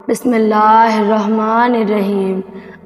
بسم اللہ الرحمن الرحیم۔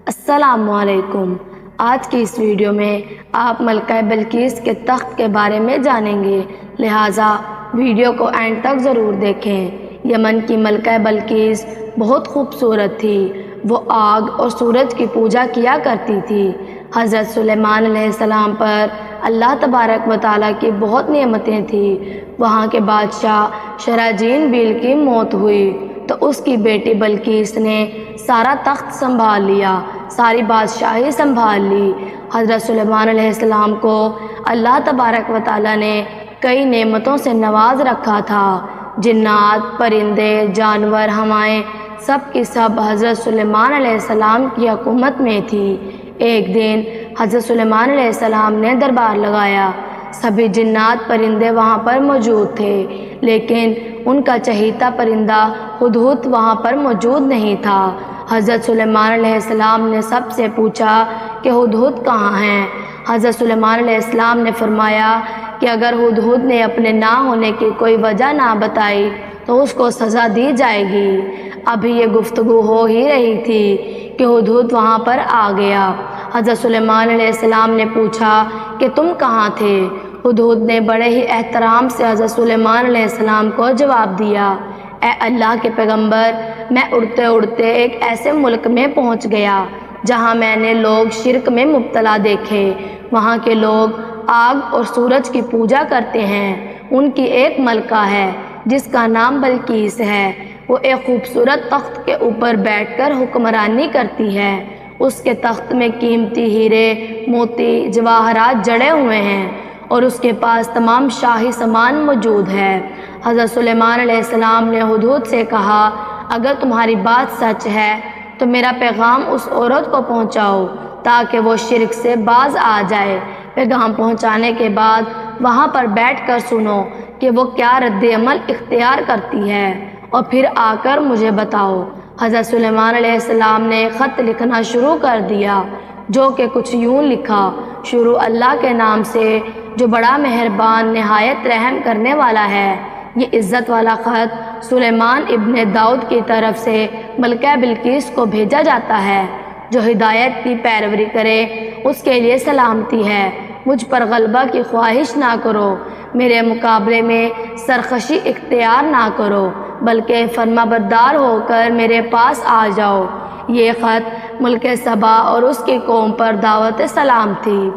السلام علیکم۔ آج کی اس ویڈیو میں آپ ملکہ بلقیس کے تخت کے بارے میں جانیں گے، لہٰذا ویڈیو کو اینڈ تک ضرور دیکھیں۔ یمن کی ملکہ بلقیس بہت خوبصورت تھی۔ وہ آگ اور سورج کی پوجا کیا کرتی تھی۔ حضرت سلیمان علیہ السلام پر اللہ تبارک و تعالیٰ کی بہت نعمتیں تھیں۔ وہاں کے بادشاہ شراجین بیل کی موت ہوئی تو اس کی بیٹی بلقیس نے سارا تخت سنبھال لیا، ساری بادشاہی سنبھال لی۔ حضرت سلیمان علیہ السلام کو اللہ تبارک و تعالیٰ نے کئی نعمتوں سے نواز رکھا تھا۔ جنات، پرندے، جانور، ہوائیں سب کی سب حضرت سلیمان علیہ السلام کی حکومت میں تھی۔ ایک دن حضرت سلیمان علیہ السلام نے دربار لگایا۔ سبھی جنات پرندے وہاں پر موجود تھے، لیکن ان کا چہیتا پرندہ ہدہد وہاں پر موجود نہیں تھا۔ حضرت سلیمان علیہ السلام نے سب سے پوچھا کہ ہدہد کہاں ہیں؟ حضرت سلیمان علیہ السلام نے فرمایا کہ اگر ہدہد نے اپنے نہ ہونے کی کوئی وجہ نہ بتائی تو اس کو سزا دی جائے گی۔ ابھی یہ گفتگو ہو ہی رہی تھی کہ ہدہد وہاں پر آ گیا۔ حضرت سلیمان علیہ السلام نے پوچھا کہ تم کہاں تھے؟ ہدہد نے بڑے ہی احترام سے حضرت سلیمان علیہ السلام کو جواب دیا، اے اللہ کے پیغمبر، میں اڑتے اڑتے ایک ایسے ملک میں پہنچ گیا جہاں میں نے لوگ شرک میں مبتلا دیکھے۔ وہاں کے لوگ آگ اور سورج کی پوجا کرتے ہیں۔ ان کی ایک ملکہ ہے جس کا نام بلقیس ہے۔ وہ ایک خوبصورت تخت کے اوپر بیٹھ کر حکمرانی کرتی ہے۔ اس کے تخت میں قیمتی ہیرے، موتی، جواہرات جڑے ہوئے ہیں اور اس کے پاس تمام شاہی سامان موجود ہے۔ حضرت سلیمان علیہ السلام نے ہدہد سے کہا، اگر تمہاری بات سچ ہے تو میرا پیغام اس عورت کو پہنچاؤ تاکہ وہ شرک سے باز آ جائے۔ پیغام پہنچانے کے بعد وہاں پر بیٹھ کر سنو کہ وہ کیا رد عمل اختیار کرتی ہے اور پھر آ کر مجھے بتاؤ۔ حضرت سلیمان علیہ السلام نے خط لکھنا شروع کر دیا، جو کہ کچھ یوں لکھا، شروع اللہ کے نام سے جو بڑا مہربان نہایت رحم کرنے والا ہے۔ یہ عزت والا خط سلیمان ابن داؤد کی طرف سے ملکہ بلقیس کو بھیجا جاتا ہے۔ جو ہدایت کی پیروی کرے اس کے لیے سلامتی ہے۔ مجھ پر غلبہ کی خواہش نہ کرو، میرے مقابلے میں سرخوشی اختیار نہ کرو، بلکہ فرما بردار ہو کر میرے پاس آ جاؤ۔ یہ خط ملک سبا اور اس کی قوم پر دعوت سلام تھی۔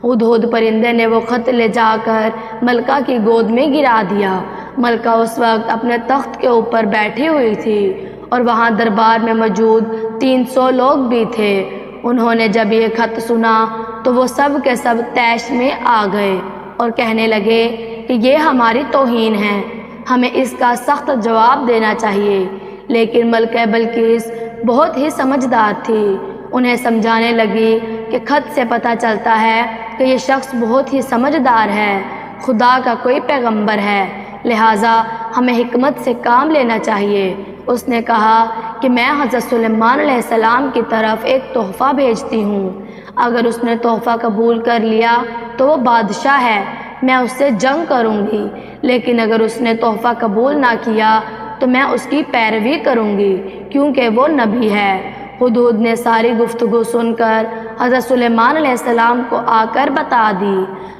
ہدہد پرندے نے وہ خط لے جا کر ملکہ کی گود میں گرا دیا۔ ملکہ اس وقت اپنے تخت کے اوپر بیٹھی ہوئی تھی اور وہاں دربار میں موجود 300 لوگ بھی تھے۔ انہوں نے جب یہ خط سنا تو وہ سب کے سب طیش میں آ گئے اور کہنے لگے کہ یہ ہماری توہین ہے، ہمیں اس کا سخت جواب دینا چاہیے۔ لیکن ملکہ بلقیس بہت ہی سمجھدار تھی۔ انہیں سمجھانے لگی کہ خط سے پتہ چلتا ہے کہ یہ شخص بہت ہی سمجھدار ہے، خدا کا کوئی پیغمبر ہے، لہٰذا ہمیں حکمت سے کام لینا چاہیے۔ اس نے کہا کہ میں حضرت سلیمان علیہ السلام کی طرف ایک تحفہ بھیجتی ہوں۔ اگر اس نے تحفہ قبول کر لیا تو وہ بادشاہ ہے، میں اس سے جنگ کروں گی، لیکن اگر اس نے تحفہ قبول نہ کیا تو میں اس کی پیروی کروں گی، کیونکہ وہ نبی ہے۔ ہدہد نے ساری گفتگو سن کر حضرت سلیمان علیہ السلام کو آ کر بتا دی۔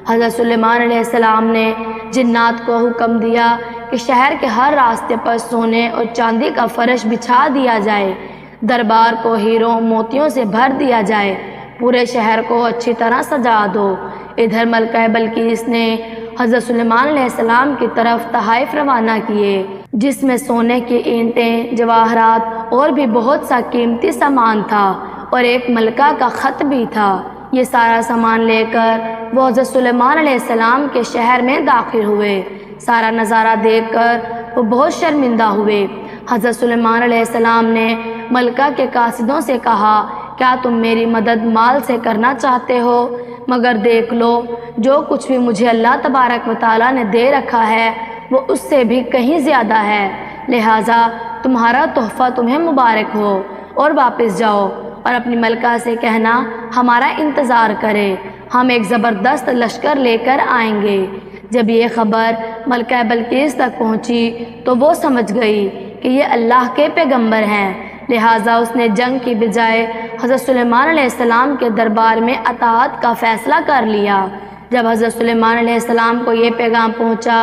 حضرت سلیمان علیہ السلام نے جنات کو حکم دیا کہ شہر کے ہر راستے پر سونے اور چاندی کا فرش بچھا دیا جائے، دربار کو ہیروں موتیوں سے بھر دیا جائے، پورے شہر کو اچھی طرح سجا دو۔ ادھر ملکہ بلقیس نے حضرت سلیمان علیہ السلام کی طرف تحائف روانہ کیے، جس میں سونے کی اینٹیں، جواہرات اور بھی بہت سا قیمتی سامان تھا اور ایک ملکہ کا خط بھی تھا۔ یہ سارا سامان لے کر وہ حضرت سلیمان علیہ السلام کے شہر میں داخل ہوئے۔ سارا نظارہ دیکھ کر وہ بہت شرمندہ ہوئے۔ حضرت سلیمان علیہ السلام نے ملکہ کے قاصدوں سے کہا، کیا تم میری مدد مال سے کرنا چاہتے ہو؟ مگر دیکھ لو، جو کچھ بھی مجھے اللہ تبارک و تعالیٰ نے دے رکھا ہے وہ اس سے بھی کہیں زیادہ ہے، لہٰذا تمہارا تحفہ تمہیں مبارک ہو اور واپس جاؤ اور اپنی ملکہ سے کہنا ہمارا انتظار کرے، ہم ایک زبردست لشکر لے کر آئیں گے۔ جب یہ خبر ملکہ بلقیس تک پہنچی تو وہ سمجھ گئی کہ یہ اللہ کے پیغمبر ہیں، لہٰذا اس نے جنگ کی بجائے حضرت سلیمان علیہ السلام کے دربار میں اطاعت کا فیصلہ کر لیا۔ جب حضرت سلیمان علیہ السلام کو یہ پیغام پہنچا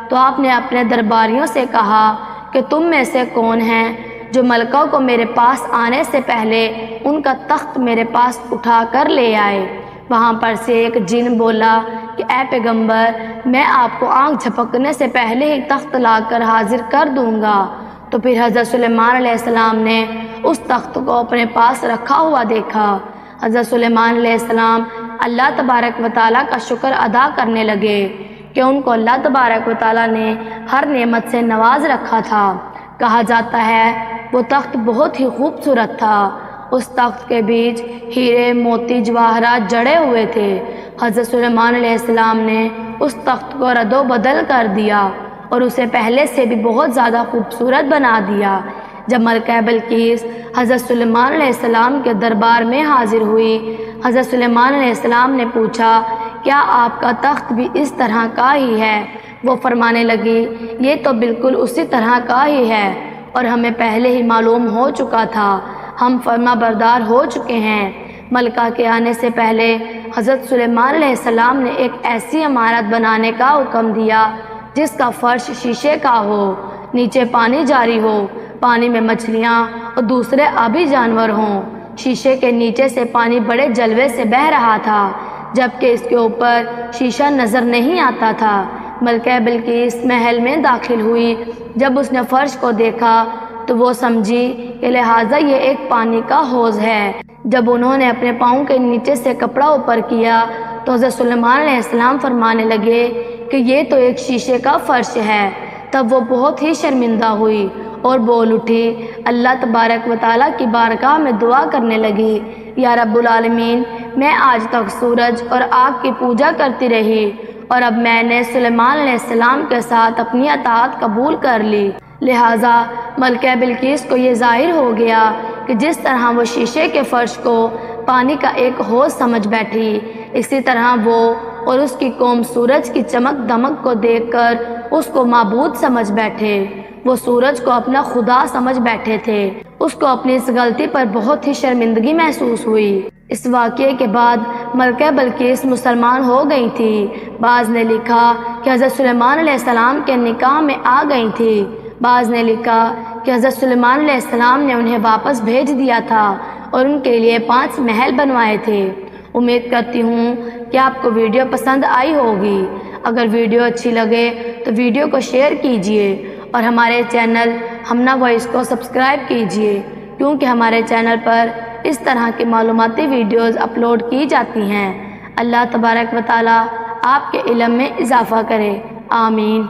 تو آپ نے اپنے درباریوں سے کہا کہ تم میں سے کون ہیں جو ملکہ کو میرے پاس آنے سے پہلے ان کا تخت میرے پاس اٹھا کر لے آئے۔ وہاں پر سے ایک جن بولا کہ اے پیغمبر، میں آپ کو آنکھ جھپکنے سے پہلے ہی تخت لا کر حاضر کر دوں گا۔ تو پھر حضرت سلیمان علیہ السلام نے اس تخت کو اپنے پاس رکھا ہوا دیکھا۔ حضرت سلیمان علیہ السلام اللہ تبارک و تعالیٰ کا شکر ادا کرنے لگے کہ ان کو اللہ تبارک و تعالیٰ نے ہر نعمت سے نواز رکھا تھا۔ کہا جاتا ہے وہ تخت بہت ہی خوبصورت تھا۔ اس تخت کے بیچ ہیرے، موتی، جواہرات جڑے ہوئے تھے۔ حضرت سلیمان علیہ السلام نے اس تخت کو رد و بدل کر دیا اور اسے پہلے سے بھی بہت زیادہ خوبصورت بنا دیا۔ جب ملکہ بلقیس حضرت سلیمان علیہ السلام کے دربار میں حاضر ہوئی، حضرت سلیمان علیہ السلام نے پوچھا کیا آپ کا تخت بھی اس طرح کا ہی ہے؟ وہ فرمانے لگی یہ تو بالکل اسی طرح کا ہی ہے اور ہمیں پہلے ہی معلوم ہو چکا تھا، ہم فرما بردار ہو چکے ہیں۔ ملکہ کے آنے سے پہلے حضرت سلیمان علیہ السلام نے ایک ایسی عمارت بنانے کا حکم دیا جس کا فرش شیشے کا ہو، نیچے پانی جاری ہو، پانی میں مچھلیاں اور دوسرے آبی جانور ہوں۔ شیشے کے نیچے سے پانی بڑے جلوے سے بہہ رہا تھا جبکہ اس کے اوپر شیشہ نظر نہیں آتا تھا۔ ملکہ بلقیس محل میں داخل ہوئی۔ جب اس نے فرش کو دیکھا تو وہ سمجھی کہ لہٰذا یہ ایک پانی کا حوض ہے۔ جب انہوں نے اپنے پاؤں کے نیچے سے کپڑا اوپر کیا تو حضرت سلیمان علیہ السلام فرمانے لگے کہ یہ تو ایک شیشے کا فرش ہے۔ تب وہ بہت ہی شرمندہ ہوئی اور بول اٹھی، اللہ تبارک و تعالیٰ کی بارگاہ میں دعا کرنے لگی، یا رب العالمین، میں آج تک سورج اور آگ کی پوجا کرتی رہی اور اب میں نے سلیمان علیہ السلام کے ساتھ اپنی اطاعت قبول کر لی۔ لہٰذا ملکہ بلقیس کو یہ ظاہر ہو گیا کہ جس طرح وہ شیشے کے فرش کو پانی کا ایک حوض سمجھ بیٹھی، اسی طرح وہ اور اس کی قوم سورج کی چمک دمک کو دیکھ کر اس کو معبود سمجھ بیٹھے۔ وہ سورج کو اپنا خدا سمجھ بیٹھے تھے۔ اس کو اپنی اس غلطی پر بہت ہی شرمندگی محسوس ہوئی۔ اس واقعے کے بعد ملکہ بلقیس مسلمان ہو گئی تھی۔ بعض نے لکھا کہ حضرت سلیمان علیہ السلام کے نکاح میں آ گئی تھی۔ بعض نے لکھا کہ حضرت سلیمان علیہ السلام نے انہیں واپس بھیج دیا تھا اور ان کے لیے 5 محل بنوائے تھے۔ امید کرتی ہوں کہ آپ کو ویڈیو پسند آئی ہوگی۔ اگر ویڈیو اچھی لگے تو ویڈیو کو شیئر کیجیے اور ہمارے چینل ہمنا وائس کو سبسکرائب کیجیے، کیونکہ ہمارے چینل پر اس طرح کی معلوماتی ویڈیوز اپلوڈ کی جاتی ہیں۔ اللہ تبارک و تعالی آپ کے علم میں اضافہ کرے، آمین۔